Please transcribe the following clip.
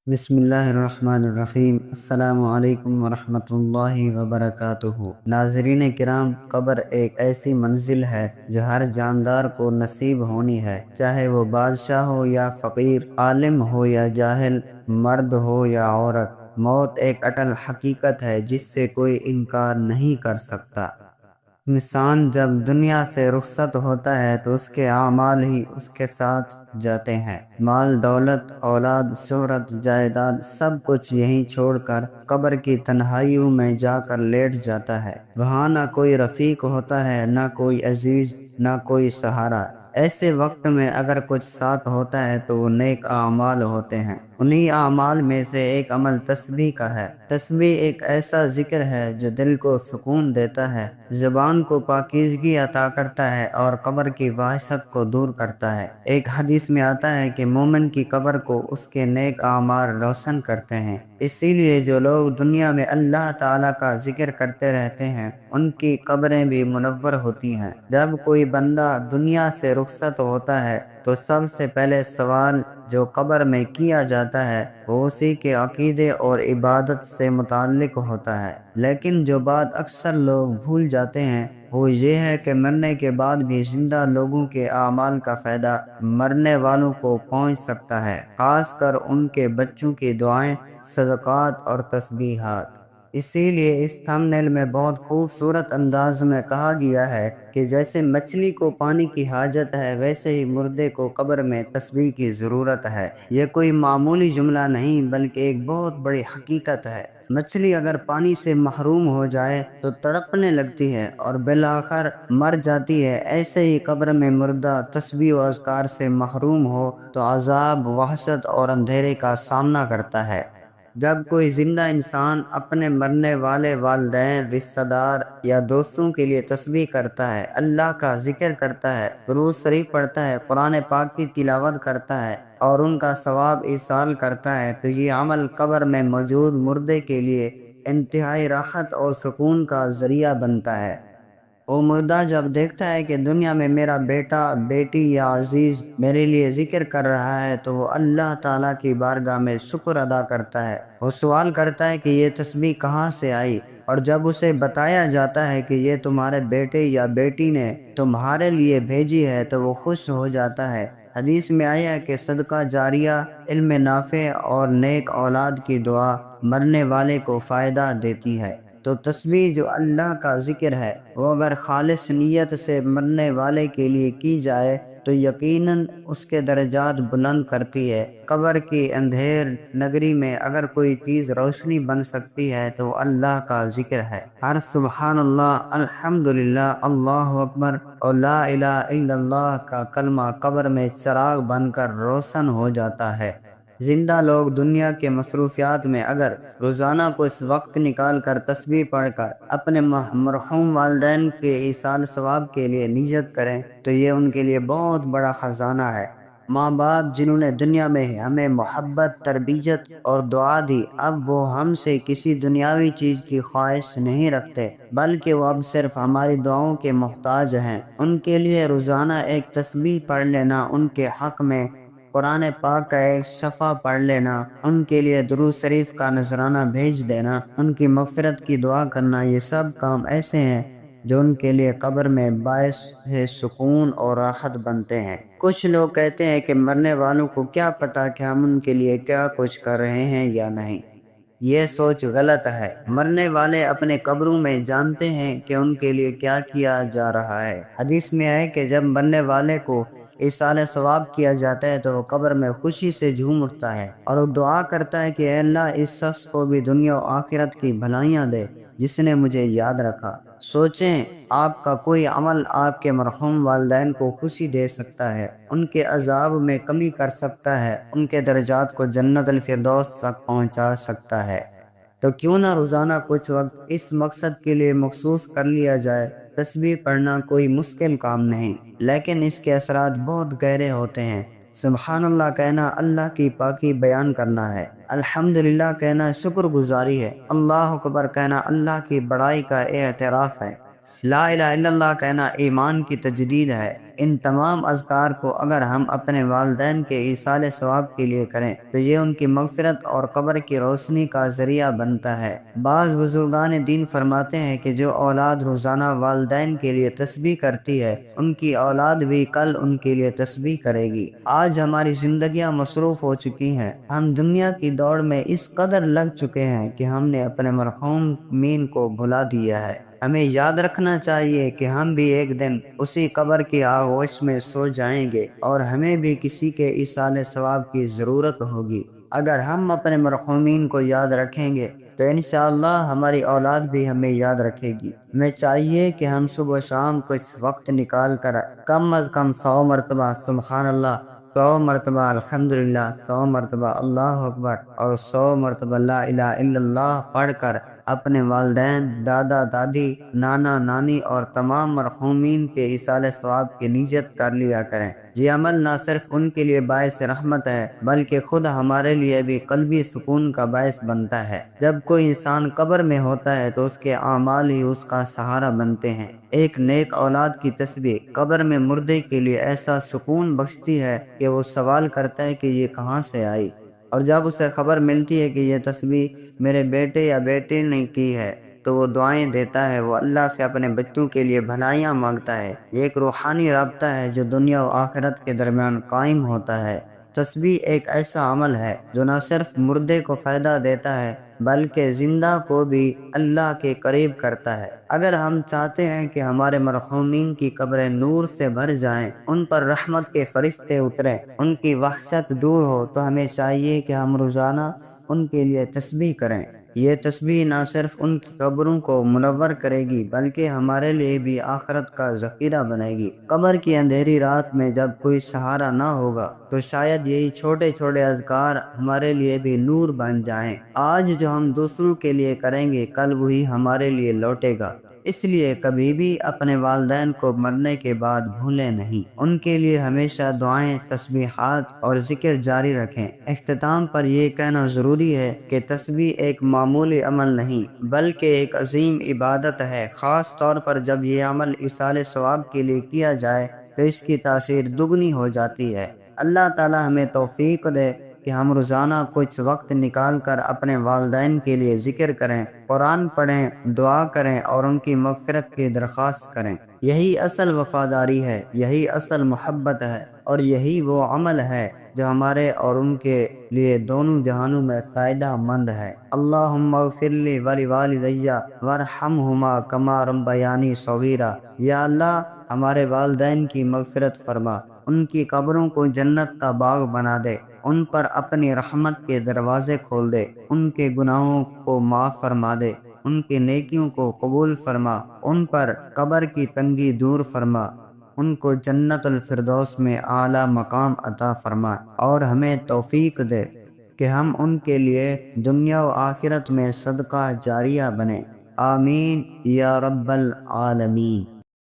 بسم اللہ الرحمن الرحیم۔ السلام علیکم ورحمۃ اللہ وبرکاتہ۔ ناظرین کرام، قبر ایک ایسی منزل ہے جو ہر جاندار کو نصیب ہونی ہے، چاہے وہ بادشاہ ہو یا فقیر، عالم ہو یا جاہل، مرد ہو یا عورت۔ موت ایک اٹل حقیقت ہے جس سے کوئی انکار نہیں کر سکتا۔ انسان جب دنیا سے رخصت ہوتا ہے تو اس کے اعمال ہی اس کے ساتھ جاتے ہیں۔ مال، دولت، اولاد، شہرت، جائیداد، سب کچھ یہیں چھوڑ کر قبر کی تنہائیوں میں جا کر لیٹ جاتا ہے۔ وہاں نہ کوئی رفیق ہوتا ہے، نہ کوئی عزیز، نہ کوئی سہارا۔ ایسے وقت میں اگر کچھ ساتھ ہوتا ہے تو وہ نیک اعمال ہوتے ہیں۔ انہی اعمال میں سے ایک عمل تسبیح کا ہے۔ تسبیح ایک ایسا ذکر ہے جو دل کو سکون دیتا ہے، زبان کو پاکیزگی عطا کرتا ہے اور قبر کی وحشت کو دور کرتا ہے۔ ایک حدیث میں آتا ہے کہ مومن کی قبر کو اس کے نیک اعمال روشن کرتے ہیں۔ اسی لیے جو لوگ دنیا میں اللہ تعالیٰ کا ذکر کرتے رہتے ہیں ان کی قبریں بھی منور ہوتی ہیں۔ جب کوئی بندہ دنیا سے رخصت ہوتا ہے تو سب سے پہلے سوال جو قبر میں کیا جاتا ہے وہ اسی کے عقیدے اور عبادت سے متعلق ہوتا ہے۔ لیکن جو بات اکثر لوگ بھول جاتے ہیں وہ یہ ہے کہ مرنے کے بعد بھی زندہ لوگوں کے اعمال کا فائدہ مرنے والوں کو پہنچ سکتا ہے، خاص کر ان کے بچوں کی دعائیں، صدقات اور تسبیحات۔ اسی لیے اس تھمبنیل میں بہت خوبصورت انداز میں کہا گیا ہے کہ جیسے مچھلی کو پانی کی حاجت ہے ویسے ہی مردے کو قبر میں تسبیح کی ضرورت ہے۔ یہ کوئی معمولی جملہ نہیں بلکہ ایک بہت بڑی حقیقت ہے۔ مچھلی اگر پانی سے محروم ہو جائے تو تڑپنے لگتی ہے اور بالآخر مر جاتی ہے، ایسے ہی قبر میں مردہ تسبیح و اذکار سے محروم ہو تو عذاب، وحشت اور اندھیرے کا سامنا کرتا ہے۔ جب کوئی زندہ انسان اپنے مرنے والے والدین، رشتہ دار یا دوستوں کے لیے تسبیح کرتا ہے، اللہ کا ذکر کرتا ہے، درود شریف پڑھتا ہے، قرآن پاک کی تلاوت کرتا ہے اور ان کا ثواب ایصال کرتا ہے تو یہ عمل قبر میں موجود مردے کے لیے انتہائی راحت اور سکون کا ذریعہ بنتا ہے۔ وہ مردہ جب دیکھتا ہے کہ دنیا میں میرا بیٹا، بیٹی یا عزیز میرے لیے ذکر کر رہا ہے تو وہ اللہ تعالیٰ کی بارگاہ میں شکر ادا کرتا ہے۔ وہ سوال کرتا ہے کہ یہ تسبیح کہاں سے آئی، اور جب اسے بتایا جاتا ہے کہ یہ تمہارے بیٹے یا بیٹی نے تمہارے لیے بھیجی ہے تو وہ خوش ہو جاتا ہے۔ حدیث میں آیا ہے کہ صدقہ جاریہ، علم نافع اور نیک اولاد کی دعا مرنے والے کو فائدہ دیتی ہے۔ تو تسبیح جو اللہ کا ذکر ہے وہ اگر خالص نیت سے مرنے والے کے لیے کی جائے تو یقیناً اس کے درجات بلند کرتی ہے۔ قبر کی اندھیر نگری میں اگر کوئی چیز روشنی بن سکتی ہے تو اللہ کا ذکر ہے۔ ہر سبحان اللہ، الحمدللہ، اللہ اکبر اور لا الہ الا اللہ کا کلمہ قبر میں چراغ بن کر روشن ہو جاتا ہے۔ زندہ لوگ دنیا کے مصروفیات میں اگر روزانہ کچھ وقت نکال کر تسبیح پڑھ کر اپنے مرحوم والدین کے ایصال ثواب کے لیے نیت کریں تو یہ ان کے لیے بہت بڑا خزانہ ہے۔ ماں باپ جنہوں نے دنیا میں ہمیں محبت، تربیت اور دعا دی، اب وہ ہم سے کسی دنیاوی چیز کی خواہش نہیں رکھتے بلکہ وہ اب صرف ہماری دعاؤں کے محتاج ہیں۔ ان کے لیے روزانہ ایک تسبیح پڑھ لینا، ان کے حق میں قرآن پاک کا ایک صفحہ پڑھ لینا، ان کے لیے درود شریف کا نذرانہ بھیج دینا، ان کی مغفرت کی دعا کرنا، یہ سب کام ایسے ہیں جو ان کے لیے قبر میں باعث سکون اور راحت بنتے ہیں۔ کچھ لوگ کہتے ہیں کہ مرنے والوں کو کیا پتہ کہ ہم ان کے لیے کیا کچھ کر رہے ہیں یا نہیں۔ یہ سوچ غلط ہے۔ مرنے والے اپنے قبروں میں جانتے ہیں کہ ان کے لیے کیا کیا جا رہا ہے۔ حدیث میں ہے کہ جب مرنے والے کو ایصال ثواب کیا جاتا ہے تو وہ قبر میں خوشی سے جھوم اٹھتا ہے اور وہ دعا کرتا ہے کہ اے اللہ، اس شخص کو بھی دنیا و آخرت کی بھلائیاں دے جس نے مجھے یاد رکھا۔ سوچیں، آپ کا کوئی عمل آپ کے مرحوم والدین کو خوشی دے سکتا ہے، ان کے عذاب میں کمی کر سکتا ہے، ان کے درجات کو جنت الفردوس تک پہنچا سکتا ہے۔ تو کیوں نہ روزانہ کچھ وقت اس مقصد کے لیے مخصوص کر لیا جائے۔ تسبیح پڑھنا کوئی مشکل کام نہیں لیکن اس کے اثرات بہت گہرے ہوتے ہیں۔ سبحان اللہ کہنا اللہ کی پاکی بیان کرنا ہے، الحمدللہ کہنا شکر گزاری ہے، اللہ اکبر کہنا اللہ کی بڑائی کا اعتراف ہے، لا الہ الا اللہ کہنا ایمان کی تجدید ہے۔ ان تمام اذکار کو اگر ہم اپنے والدین کے ایصال ثواب کے لیے کریں تو یہ ان کی مغفرت اور قبر کی روشنی کا ذریعہ بنتا ہے۔ بعض بزرگان دین فرماتے ہیں کہ جو اولاد روزانہ والدین کے لیے تسبیح کرتی ہے ان کی اولاد بھی کل ان کے لیے تسبیح کرے گی۔ آج ہماری زندگیاں مصروف ہو چکی ہیں، ہم دنیا کی دوڑ میں اس قدر لگ چکے ہیں کہ ہم نے اپنے مرحوم مین کو بھلا دیا ہے۔ ہمیں یاد رکھنا چاہیے کہ ہم بھی ایک دن اسی قبر کی آغوش میں سو جائیں گے اور ہمیں بھی کسی کے ایصال ثواب کی ضرورت ہوگی۔ اگر ہم اپنے مرحومین کو یاد رکھیں گے تو انشاءاللہ ہماری اولاد بھی ہمیں یاد رکھے گی۔ ہمیں چاہیے کہ ہم صبح و شام کچھ وقت نکال کر کم از کم 100 مرتبہ سبحان اللہ، 100 مرتبہ الحمدللہ، 100 مرتبہ اللہ اکبر اور 100 مرتبہ لا الہ الا اللہ پڑھ کر اپنے والدین، دادا دادی، نانا نانی اور تمام مرحومین کے ایصال ثواب کی نیت کر لیا کریں۔ یہ عمل نہ صرف ان کے لیے باعث رحمت ہے بلکہ خود ہمارے لیے بھی قلبی سکون کا باعث بنتا ہے۔ جب کوئی انسان قبر میں ہوتا ہے تو اس کے اعمال ہی اس کا سہارا بنتے ہیں۔ ایک نیک اولاد کی تسبیح قبر میں مردے کے لیے ایسا سکون بخشتی ہے کہ وہ سوال کرتا ہے کہ یہ کہاں سے آئی، اور جب اسے خبر ملتی ہے کہ یہ تسبیح میرے بیٹے یا بیٹے نے کی ہے تو وہ دعائیں دیتا ہے، وہ اللہ سے اپنے بچوں کے لیے بھلائیاں مانگتا ہے۔ یہ ایک روحانی رابطہ ہے جو دنیا و آخرت کے درمیان قائم ہوتا ہے۔ تسبیح ایک ایسا عمل ہے جو نہ صرف مردے کو فائدہ دیتا ہے بلکہ زندہ کو بھی اللہ کے قریب کرتا ہے۔ اگر ہم چاہتے ہیں کہ ہمارے مرحومین کی قبریں نور سے بھر جائیں، ان پر رحمت کے فرشتے اتریں، ان کی وحشت دور ہو، تو ہمیں چاہیے کہ ہم روزانہ ان کے لیے تسبیح کریں۔ یہ تسبیح نہ صرف ان کی قبروں کو منور کرے گی بلکہ ہمارے لیے بھی آخرت کا ذخیرہ بنے گی۔ قبر کی اندھیری رات میں جب کوئی سہارا نہ ہوگا تو شاید یہی چھوٹے چھوٹے اذکار ہمارے لیے بھی نور بن جائیں۔ آج جو ہم دوسروں کے لیے کریں گے کل وہی ہمارے لیے لوٹے گا۔ اس لیے کبھی بھی اپنے والدین کو مرنے کے بعد بھولیں نہیں، ان کے لیے ہمیشہ دعائیں، تسبیحات اور ذکر جاری رکھیں۔ اختتام پر یہ کہنا ضروری ہے کہ تسبیح ایک معمولی عمل نہیں بلکہ ایک عظیم عبادت ہے، خاص طور پر جب یہ عمل ایصال ثواب کے لیے کیا جائے تو اس کی تاثیر دگنی ہو جاتی ہے۔ اللہ تعالی ہمیں توفیق دے کہ ہم روزانہ کچھ وقت نکال کر اپنے والدین کے لیے ذکر کریں، قرآن پڑھیں، دعا کریں اور ان کی مغفرت کی درخواست کریں۔ یہی اصل وفاداری ہے، یہی اصل محبت ہے اور یہی وہ عمل ہے جو ہمارے اور ان کے لیے دونوں جہانوں میں فائدہ مند ہے۔ اللہم اغفر لی ولوالدی وارحمہما کما ربیانی صغیرا۔ یا اللہ ہمارے والدین کی مغفرت فرما، ان کی قبروں کو جنت کا باغ بنا دے، ان پر اپنی رحمت کے دروازے کھول دے، ان کے گناہوں کو معاف فرما دے، ان کی نیکیوں کو قبول فرما، ان پر قبر کی تنگی دور فرما، ان کو جنت الفردوس میں اعلیٰ مقام عطا فرما اور ہمیں توفیق دے کہ ہم ان کے لیے دنیا و آخرت میں صدقہ جاریہ بنیں۔ آمین یا رب العالمین۔